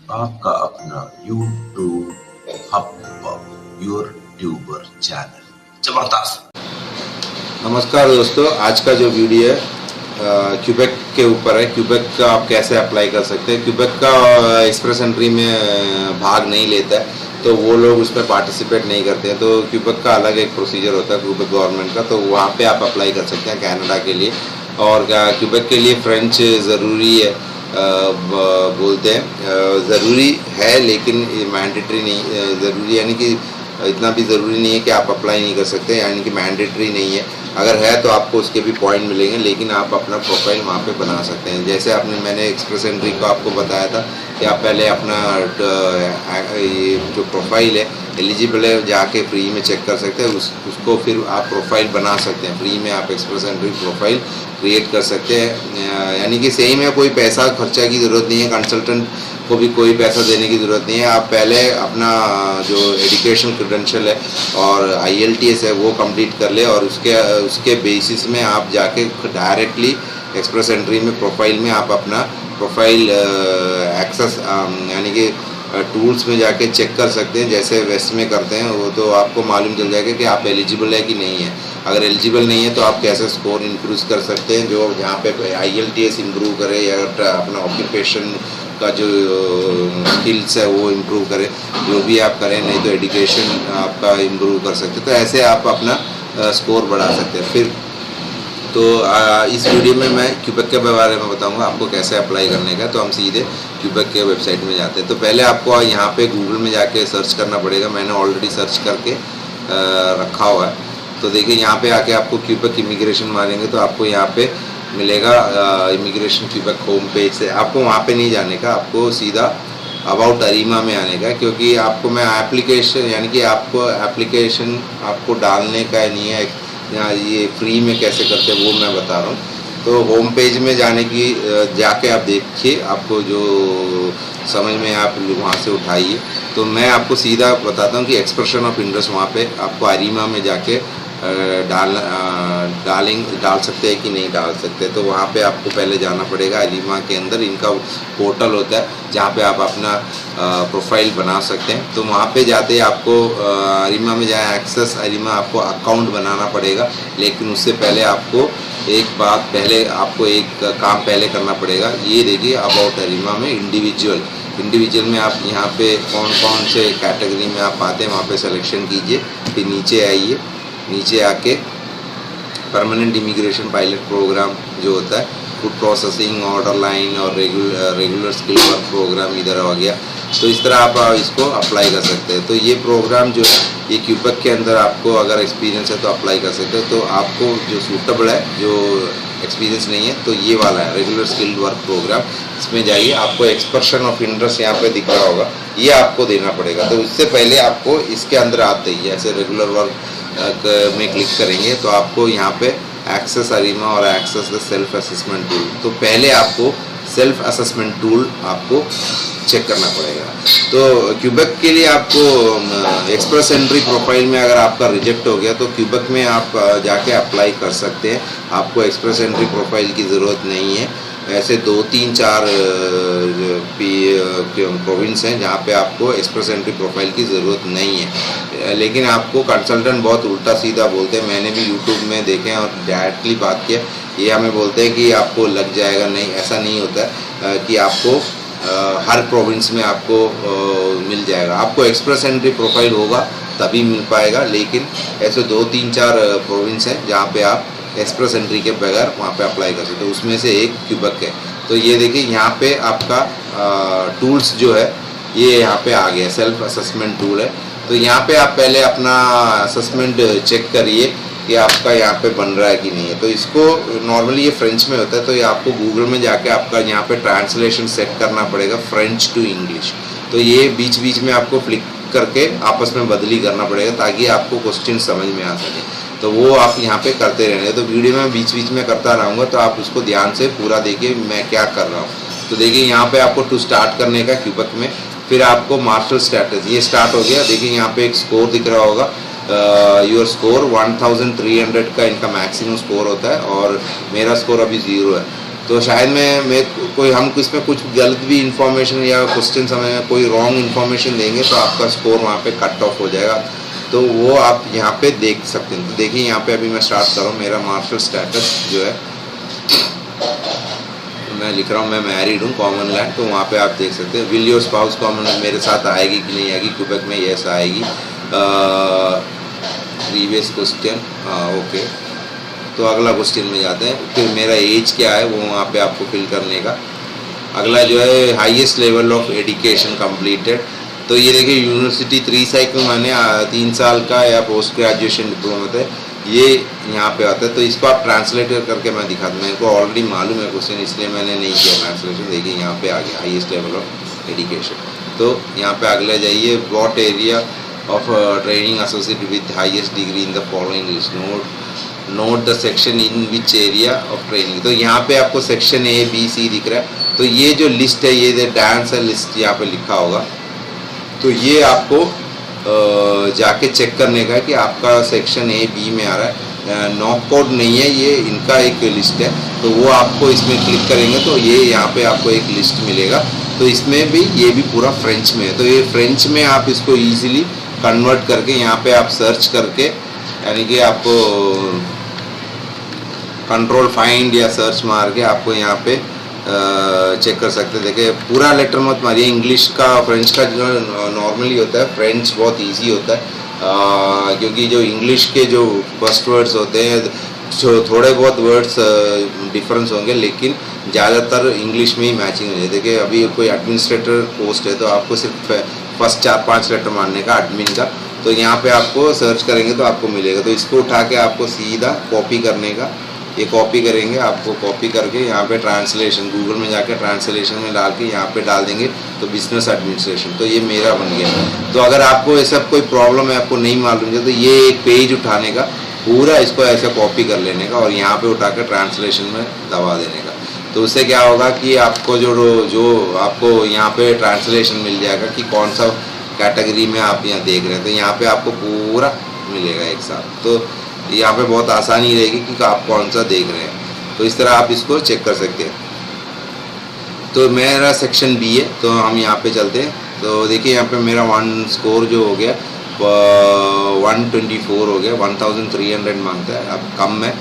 आपका अपना YouTube hub your tuber channel जबरदस्त। नमस्कार दोस्तों, आज का जो वीडियो है क्यूबेक के ऊपर है। क्यूबेक का आप कैसे अप्लाई कर सकते हैं। क्यूबेक का एक्सप्रेस एंट्री में भाग नहीं लेता है तो वो लोग उसमें पार्टिसिपेट नहीं करते हैं, तो क्यूबेक का अलग एक प्रोसीजर होता है क्यूबेक गवर्नमेंट का, तो वहाँ पे आप अप्लाई कर सकते हैं कनाडा के लिए। और क्यूबेक के लिए फ्रेंच ज़रूरी है, बोलते हैं ज़रूरी है लेकिन मैंडेटरी नहीं ज़रूरी, यानी कि इतना भी ज़रूरी नहीं है कि आप अप्लाई नहीं कर सकते, यानी कि मैंडेटरी नहीं है। अगर है तो आपको उसके भी पॉइंट मिलेंगे, लेकिन आप अपना प्रोफाइल वहाँ पे बना सकते हैं। जैसे मैंने एक्सप्रेस एंट्री को आपको बताया था कि आप पहले अपना ये जो प्रोफाइल है एलिजिबल है जाके फ्री में चेक कर सकते हैं, उसको फिर आप प्रोफाइल बना सकते हैं फ्री में। आप एक्सप्रेस एंट्री प्रोफाइल क्रिएट कर सकते हैं, यानी कि सेम है, कोई पैसा खर्चा की ज़रूरत नहीं है, कंसल्टेंट को भी कोई पैसा देने की ज़रूरत नहीं है। आप पहले अपना जो एजुकेशन क्रेडेंशियल है और IELTS है वो कंप्लीट कर ले और उसके बेसिस में आप जाके डायरेक्टली एक्सप्रेस एंट्री में प्रोफाइल में आप अपना प्रोफाइल एक्सेस यानी कि टूल्स में जाके चेक कर सकते हैं, जैसे वेस्ट में करते हैं। वो तो आपको मालूम चल जाएगा कि आप एलिजिबल है कि नहीं है। अगर एलिजिबल नहीं है तो आप कैसे स्कोर इंक्रीज कर सकते हैं, जो जहाँ पे IELTS इंप्रूव करे या अपना ऑक्यूपेशन का जो स्किल्स है वो इम्प्रूव करें, जो भी आप करें, नहीं तो एजुकेशन आपका इम्प्रूव कर सकते हैं। तो ऐसे आप अपना स्कोर बढ़ा सकते हैं। फिर तो इस वीडियो में मैं क्यूबेक के बारे में बताऊंगा आपको कैसे अप्लाई करने का। तो हम सीधे क्यूबेक के वेबसाइट में जाते हैं। तो पहले आपको यहाँ पे गूगल में जाके सर्च करना पड़ेगा। मैंने ऑलरेडी सर्च करके रखा हुआ है। तो देखिए यहाँ पे आके आपको क्यूबेक इमिग्रेशन मारेंगे तो आपको यहाँ पे मिलेगा इमिग्रेशन क्यूबेक होम पेज से। आपको वहाँ पे नहीं जाने का, आपको सीधा अबाउट अरीमा में आने का, क्योंकि आपको मैं एप्लीकेशन यानी कि आपको एप्लीकेशन आपको डालने का नहीं है, यहाँ ये फ्री में कैसे करते हैं वो मैं बता रहा हूँ। तो होम पेज में जाके आप देखिए, आपको जो समझ में आप वहाँ से उठाइए। तो मैं आपको सीधा बताता हूँ कि एक्सप्रेशन ऑफ इंटरेस्ट वहाँ पे आपको अरीमा में जाके डाल सकते हैं कि नहीं डाल सकते। तो वहाँ पे आपको पहले जाना पड़ेगा। अरीमा के अंदर इनका पोर्टल होता है जहाँ पे आप अपना प्रोफाइल बना सकते हैं। तो वहाँ पे जाते ही आपको अरीमा में जाए एक्सेस अरीमा, आपको अकाउंट बनाना पड़ेगा। लेकिन उससे पहले आपको एक काम पहले करना पड़ेगा। ये देखिए अबाउट अरीमा में इंडिविजुअल में आप यहाँ पे कौन कौन से कैटेगरी में आप आते हैं वहाँ पे सिलेक्शन कीजिए। फिर नीचे आइए, नीचे आके परमानेंट इमिग्रेशन पायलट प्रोग्राम जो होता है, फूड प्रोसेसिंग, ऑर्डर लाइन और रेगुलर स्किल वर्क प्रोग्राम इधर आ गया। तो इस तरह आप इसको अप्लाई कर सकते हैं। तो ये प्रोग्राम जो है ये क्यूबेक के अंदर आपको अगर एक्सपीरियंस है तो अप्लाई कर सकते हो। तो आपको जो सूटेबल है, जो एक्सपीरियंस नहीं है, तो ये वाला है रेगुलर स्किल्ड वर्क प्रोग्राम। इसमें जाइए, आपको एक्सप्रेशन ऑफ इंटरेस्ट यहाँ पे दिख रहा होगा, ये आपको देना पड़ेगा। तो इससे पहले आपको इसके अंदर आते ही ऐसे रेगुलर वर्क में क्लिक करेंगे तो आपको यहाँ पे एक्सेस अरीमा और access the self assessment tool. तो पहले आपको सेल्फ असेसमेंट टूल आपको चेक करना पड़ेगा। तो क्यूबेक के लिए आपको एक्सप्रेस एंट्री प्रोफाइल में अगर आपका रिजेक्ट हो गया तो क्यूबेक में आप जाके अप्लाई कर सकते हैं। आपको एक्सप्रेस एंट्री प्रोफाइल की ज़रूरत नहीं है। ऐसे 2-3-4 प्रोविंस हैं जहाँ पे आपको एक्सप्रेस एंट्री प्रोफाइल की ज़रूरत नहीं है। लेकिन आपको कंसल्टेंट बहुत उल्टा सीधा बोलते हैं, मैंने भी यूट्यूब में देखे हैं और डायरेक्टली बात किया। ये हमें बोलते हैं कि आपको लग जाएगा, नहीं, ऐसा नहीं होता है कि आपको हर प्रोविंस में आपको मिल जाएगा। आपको एक्सप्रेस एंट्री प्रोफाइल होगा तभी मिल पाएगा। लेकिन ऐसे 2-3-4 प्रोविंस हैं जहाँ पे आप एक्सप्रेस एंट्री के बगैर वहाँ पे अप्लाई कर सकते हो। उसमें से एक क्यूबेक है। तो ये देखिए यहाँ पे आपका टूल्स जो है ये यहाँ पे आ गया, सेल्फ असेसमेंट टूल है। तो यहाँ पे आप पहले अपना असेसमेंट चेक करिए कि आपका यहाँ पे बन रहा है कि नहीं है। तो इसको नॉर्मली ये फ्रेंच में होता है, तो ये आपको गूगल में जाके आपका यहाँ पे ट्रांसलेशन सेट करना पड़ेगा फ्रेंच टू इंग्लिश। तो ये बीच बीच में आपको फ्लिक करके आपस में बदली करना पड़ेगा ताकि आपको क्वेश्चन समझ में आ सके। तो वो आप यहाँ पे करते रहने। तो वीडियो में बीच बीच में करता रहूँगा, तो आप उसको ध्यान से पूरा देखिए मैं क्या कर रहा हूँ। तो देखिए यहाँ पे आपको टू स्टार्ट करने का क्यूबेक में, फिर आपको मार्शल स्टेटस ये स्टार्ट हो गया। देखिए यहाँ पे एक स्कोर दिख रहा होगा, योर स्कोर 1300 का इनका मैक्सिमम स्कोर होता है और मेरा स्कोर अभी 0 है। तो शायद मैं कोई हम इसमें कुछ गलत भी इंफॉर्मेशन या क्वेश्चन हमें कोई रॉन्ग इन्फॉर्मेशन देंगे तो आपका स्कोर वहाँ पे कट ऑफ हो जाएगा। तो वो आप यहाँ पे देख सकते हैं। तो देखिए यहाँ पे अभी मैं स्टार्ट कर रहा हूँ। मेरा मार्शल स्टेटस जो है मैं लिख रहा हूँ, मैं मैरिड हूँ, कॉमन लैंड। तो वहाँ पे आप देख सकते हैं विल योर स्पाउस कॉमन मेरे साथ आएगी कि नहीं आएगी। क्यूबेक में यस आएगी। Previous question okay. तो अगला क्वेश्चन में जाते हैं। फिर मेरा एज क्या है वो वहाँ पे आपको फिल करने का। अगला जो है highest level of education completed. तो ये देखिए यूनिवर्सिटी 3 साइकिल मैंने 3 साल का या पोस्ट ग्रेजुएशन डिप्लोमा है, ये यहाँ पे आता है। तो इसको आप ट्रांसलेट करके मैं दिखा दूँ। मेरे को ऑलरेडी मालूम है क्वेश्चन, इसलिए मैंने नहीं किया ट्रांसलेशन। देखिए यहाँ पे आ गया हाईएस्ट लेवल ऑफ एजुकेशन। तो यहाँ पे अगले जाइए, what area of training associated with highest degree in the following list, note the section in which area of training. तो यहाँ पे आपको सेक्शन ए बी सी दिख रहा है। तो ये जो लिस्ट है ये डांस है लिस्ट यहाँ पे लिखा होगा। तो ये आपको जाके चेक करने का है कि आपका सेक्शन ए बी में आ रहा है। नॉक कोड नहीं है, ये इनका एक लिस्ट है। तो वो आपको इसमें क्लिक करेंगे तो ये यहाँ पे आपको एक लिस्ट मिलेगा। तो इसमें भी ये भी पूरा फ्रेंच में है। तो ये फ्रेंच में आप इसको ईजिली कन्वर्ट करके यहाँ पे आप सर्च करके, यानी कि आपको कंट्रोल फाइंड या सर्च मार के आपको यहाँ पे चेक कर सकते हैं। देखिए पूरा लेटर मत मारिए। इंग्लिश का फ्रेंच का जो नॉर्मली होता है, फ्रेंच बहुत इजी होता है क्योंकि जो इंग्लिश के जो फर्स्ट वर्ड्स होते हैं जो थोड़े बहुत वर्ड्स डिफरेंस होंगे, लेकिन ज़्यादातर इंग्लिश में ही मैचिंग हो जाए। देखिए अभी कोई एडमिनिस्ट्रेटर पोस्ट है तो आपको सिर्फ फर्स्ट 4-5 लेटर मारने का एडमिन का। तो यहाँ पे आपको सर्च करेंगे तो आपको मिलेगा। तो इसको उठा के आपको सीधा कॉपी करने का, ये कॉपी करेंगे। आपको कॉपी करके यहाँ पे ट्रांसलेशन, गूगल में जाके ट्रांसलेशन में डाल के यहाँ पे डाल देंगे तो बिजनेस एडमिनिस्ट्रेशन। तो ये मेरा बन गया। तो अगर आपको ऐसा कोई प्रॉब्लम है, आपको नहीं मालूम है, तो ये एक पेज उठाने का, पूरा इसको ऐसे कॉपी कर लेने का और यहाँ पे उठा कर ट्रांसलेशन में दबा देने का। तो उससे क्या होगा कि आपको जो आपको यहाँ पे ट्रांसलेशन मिल जाएगा कि कौन सा कैटेगरी में आप यहाँ देख रहे हैं। तो यहाँ पे आपको पूरा मिलेगा एक साथ। तो यहाँ पे बहुत आसानी रहेगी कि आप कौन सा देख रहे हैं। तो इस तरह आप इसको चेक कर सकते हैं। तो मेरा सेक्शन बी है, तो हम यहाँ पे चलते हैं। तो देखिए यहाँ पे मेरा स्कोर जो हो गया 124 हो गया। 1300 मांगता है। अब कम है,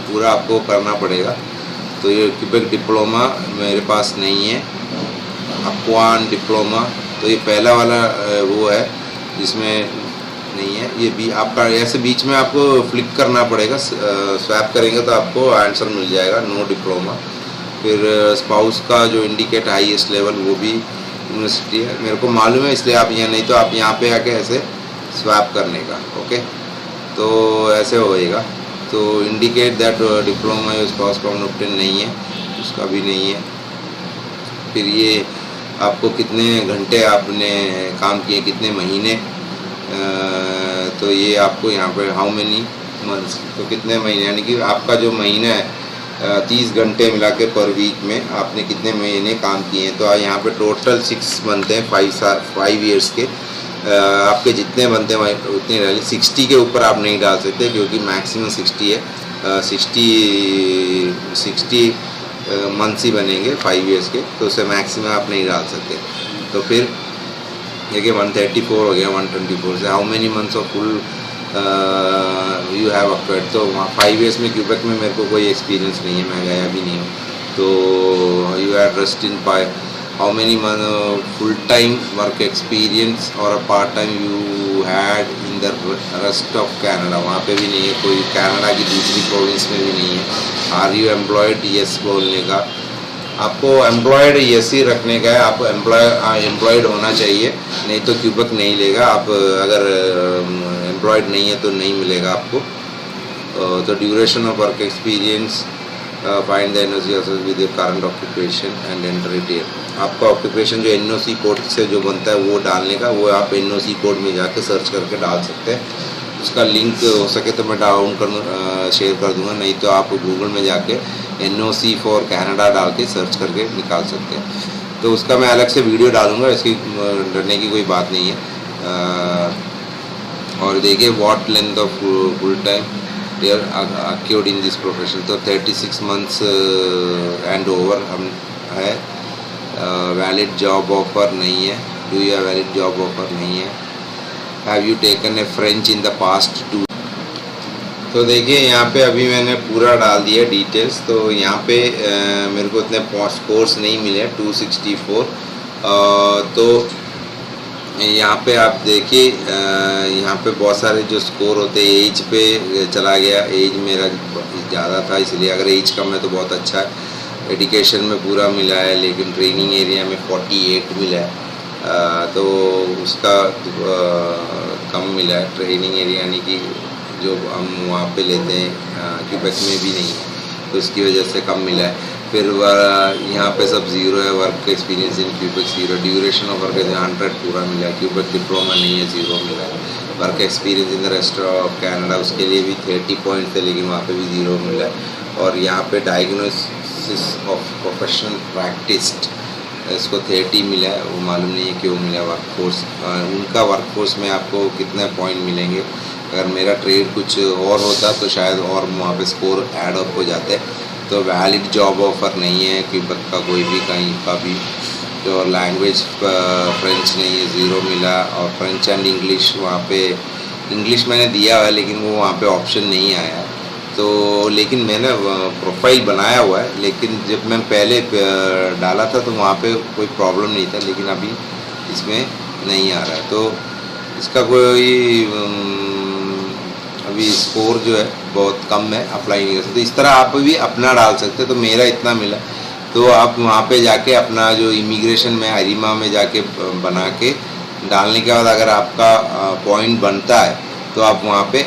पूरा आपको करना पड़ेगा। तो ये क्यूबेक डिप्लोमा मेरे पास नहीं है। अक्वान डिप्लोमा तो ये पहला वाला वो है जिसमें नहीं है। ये भी आपका ऐसे बीच में आपको फ्लिक करना पड़ेगा, स्वैप करेंगे तो आपको आंसर मिल जाएगा, नो डिप्लोमा। फिर स्पाउस का जो इंडिकेट हाईएस्ट लेवल वो भी यूनिवर्सिटी है, मेरे को मालूम है इसलिए आप यहाँ, नहीं तो आप यहाँ पे आके ऐसे स्वैप करने का। ओके, तो ऐसे होएगा। तो इंडिकेट दैट डिप्लोमा या स्पाउस कॉमन ऑप्टेन नहीं है, उसका भी नहीं है। फिर ये आपको कितने घंटे आपने काम किए, कितने महीने, तो ये आपको यहाँ पे हाउ मेनी मंथ्स, तो कितने महीने, यानी कि आपका जो महीना है 30 घंटे मिला के पर वीक में आपने कितने महीने काम किए हैं। तो यहाँ पे टोटल 6 बनते हैं 5 ईयर्स के। आपके जितने बनते हैं उतने डालिए। 60 के ऊपर आप नहीं डाल सकते क्योंकि मैक्सिमम 60 है। 60 मंथ्स ही बनेंगे 5 ईयर्स के, तो उससे मैक्सिमम आप नहीं डाल सकते। तो फिर देखिए 134 हो गया 124 से। How many months of full you have acquired. तो वहाँ 5 ईयर्स में क्यूबेक में मेरे को कोई एक्सपीरियंस नहीं है, मैं गया भी नहीं हूँ। तो you have rust in how many full time work experience और a part time you had in the rest of Canada. वहाँ पे भी नहीं है, कोई कनाडा की दूसरी प्रोविंस में भी नहीं है। आर यू एम्प्लॉयड, यस बोलने का। आपको एम्प्लॉयड यस ही रखने का है। आपको एम्प्लॉयड होना चाहिए, नहीं तो क्यूबेक नहीं लेगा। आप अगर एम्प्लॉयड नहीं है तो नहीं मिलेगा आपको। तो duration of work experience, find the NOC with your current occupation and enter it here. आपका ऑक्यूपेशन जो एनओसी कोड से जो बनता है वो डालने का, वो आप एनओसी कोड में जाके सर्च करके डाल सकते हैं। उसका लिंक हो सके तो मैं डाउन कर शेयर कर दूंगा, नहीं तो आप गूगल में जाके NOC फॉर कनाडा डाल के सर्च करके निकाल सकते हैं। तो उसका मैं अलग से वीडियो डालूंगा, इसकी डरने की कोई बात नहीं है। और देखिए what length of full time they are acquired in this profession. तो 36 months and over हम है, वैलिड जॉब ऑफर नहीं है. Do you valid job offer नहीं है. Have you taken a French in the past two. तो देखिए यहाँ पे अभी मैंने पूरा डाल दिया डिटेल्स. तो यहाँ पे मेरे को इतने स्कोर्स नहीं मिले 264. तो यहाँ पे आप देखिए यहाँ पे बहुत सारे जो स्कोर होते हैं एज पे चला गया. एज मेरा ज़्यादा था इसलिए, अगर एज कम है तो बहुत अच्छा है. एजुकेशन में पूरा मिला है, लेकिन ट्रेनिंग एरिया में 48 मिला है. तो उसका कम मिला है. ट्रेनिंग एरिया यानी कि जो हम वहाँ पे लेते हैं क्यूबेक में भी नहीं है, तो इसकी वजह से कम मिला है. फिर यहाँ पे सब ज़ीरो है. Work experience in Quebec zero. Duration of work 100 पूरा मिला है. क्यूबेक डिप्लोमा नहीं है, ज़ीरो मिला है. Work experience in the rest of Canada उसके लिए भी 30 पॉइंट थे, लेकिन वहाँ पे भी ज़ीरो मिला है. और यहाँ पे डायग्नोसिस ऑफ प्रोफेशनल प्रैक्टिस्ड इसको 30 मिला है. वो मालूम नहीं है क्यों मिला. वर्कफोर्स उनका वर्कफोर्स में आपको कितने पॉइंट मिलेंगे. अगर मेरा ट्रेड कुछ और होता तो शायद और वहाँ पे स्कोर ऐड अप हो जाते. तो वैलिड जॉब ऑफर नहीं है क्यूबेक का कोई भी, कहीं का भी. तो लैंग्वेज फ्रेंच नहीं है, ज़ीरो मिला. और फ्रेंच एंड इंग्लिश वहाँ पे, इंग्लिश मैंने दिया हुआ है लेकिन वो वहाँ पे ऑप्शन नहीं आया. तो लेकिन मैंने प्रोफाइल बनाया हुआ है, लेकिन जब मैं पहले डाला था तो वहाँ पे कोई प्रॉब्लम नहीं था, लेकिन अभी इसमें नहीं आ रहा है. तो इसका कोई अभी स्कोर जो है बहुत कम है, अप्लाई नहीं कर सकते. इस तरह आप भी अपना डाल सकते. तो मेरा इतना मिला, तो आप वहाँ पे जाके अपना जो इमिग्रेशन में अरिमा में जाके बना के डालने के बाद अगर आपका पॉइंट बनता है तो आप वहाँ पे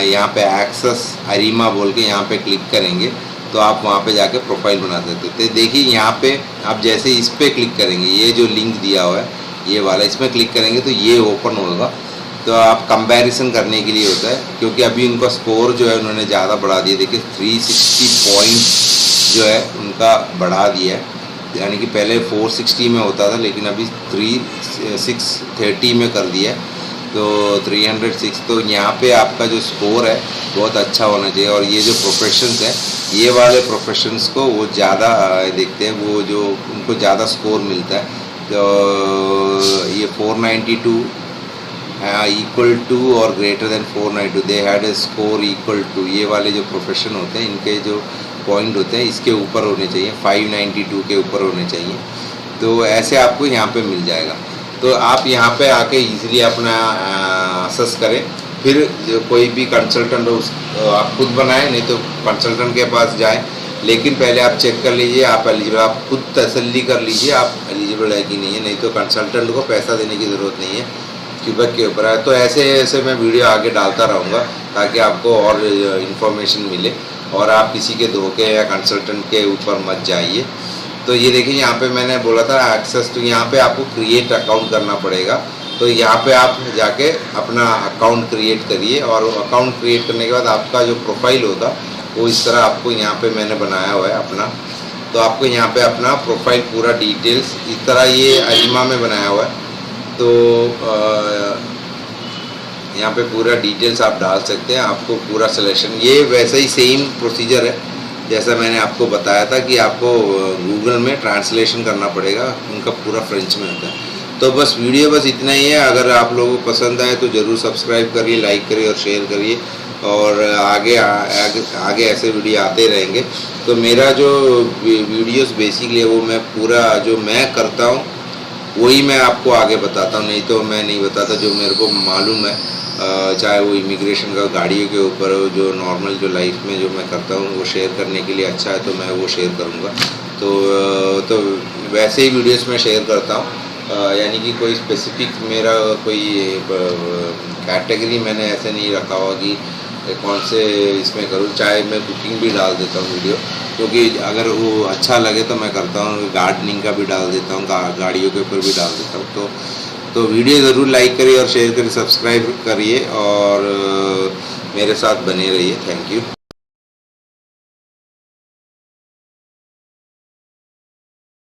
यहाँ पे एक्सेस अरिमा बोल के यहाँ पे क्लिक करेंगे तो आप वहाँ पे जाके प्रोफाइल बना सकते. तो देखिए यहाँ पे आप जैसे इस पर क्लिक करेंगे, ये जो लिंक दिया हुआ है ये वाला, इसमें क्लिक करेंगे तो ये ओपन होगा. तो आप कंपैरिजन करने के लिए होता है, क्योंकि अभी उनका स्कोर जो है उन्होंने ज़्यादा बढ़ा दिया. देखिए 360 पॉइंट जो है उनका बढ़ा दिया है. यानी कि पहले 460 में होता था, लेकिन अभी 630 में कर दिया है. तो 306. तो यहाँ पे आपका जो स्कोर है बहुत अच्छा होना चाहिए. और ये जो प्रोफेशंस हैं, ये वाले प्रोफेशंस को वो ज़्यादा देखते हैं, वो जो उनको ज़्यादा स्कोर मिलता है. तो ये 492 इक्वल टू और greater than 492, they had a score equal to. ये वाले जो प्रोफेशन होते हैं इनके जो पॉइंट होते हैं इसके ऊपर होने चाहिए, 592 के ऊपर होने चाहिए. तो ऐसे आपको यहाँ पे मिल जाएगा. तो आप यहाँ पे आके इजीली अपना असेस करें. फिर जो कोई भी कंसल्टेंट हो आप खुद बनाएं, नहीं तो कंसल्टेंट के पास जाएं. लेकिन पहले आप चेक कर लीजिए आप एलिजिबल, आप खुद तसल्ली कर लीजिए आप एलिजिबल है कि नहीं है. नहीं तो कंसल्टेंट को पैसा देने की ज़रूरत नहीं है, क्यूबेक के ऊपर है. तो ऐसे मैं वीडियो आगे डालता रहूँगा ताकि आपको और इन्फॉर्मेशन मिले और आप किसी के धोखे या कंसल्टेंट के ऊपर मत जाइए. तो ये देखिए यहाँ पे मैंने बोला था एक्सेस टू, यहाँ पे आपको क्रिएट अकाउंट करना पड़ेगा. तो यहाँ पे आप जाके अपना अकाउंट क्रिएट करिए. और अकाउंट क्रिएट करने के बाद आपका जो प्रोफाइल होगा वो इस तरह आपको यहाँ पे मैंने बनाया हुआ है अपना. तो आपको यहाँ पे अपना प्रोफाइल पूरा डिटेल्स इस तरह ये अरिमा में बनाया हुआ है. तो यहाँ पे पूरा डिटेल्स आप डाल सकते हैं. आपको पूरा सिलेक्शन ये वैसे ही सेम प्रोसीजर है जैसा मैंने आपको बताया था कि आपको गूगल में ट्रांसलेशन करना पड़ेगा. उनका पूरा फ्रेंच में होता है. तो बस वीडियो बस इतना ही है. अगर आप लोगों को पसंद आए तो ज़रूर सब्सक्राइब करिए, लाइक करिए और शेयर करिए. और आगे ऐसे वीडियो आते रहेंगे. तो मेरा जो वीडियोस बेसिकली वो मैं पूरा जो मैं करता हूँ वही मैं आपको आगे बताता हूँ. नहीं तो मैं नहीं बताता जो मेरे को मालूम है. चाहे वो इमिग्रेशन का, गाड़ियों के ऊपर हो, जो नॉर्मल जो लाइफ में जो मैं करता हूँ वो शेयर करने के लिए अच्छा है तो मैं वो शेयर करूँगा. तो वैसे ही वीडियोस में शेयर करता हूँ. यानी कि कोई स्पेसिफिक मेरा कोई कैटेगरी मैंने ऐसे नहीं रखा हुआ कि कौन से इसमें करूँ. चाहे मैं कुकिंग भी डाल देता हूँ वीडियो, क्योंकि अगर वो अच्छा लगे तो मैं करता हूँ. गार्डनिंग का भी डाल देता हूँ, गाड़ियों के ऊपर भी डाल देता हूँ. तो वीडियो ज़रूर लाइक करिए और शेयर करिए, सब्सक्राइब करिए और मेरे साथ बने रहिए. Thank you.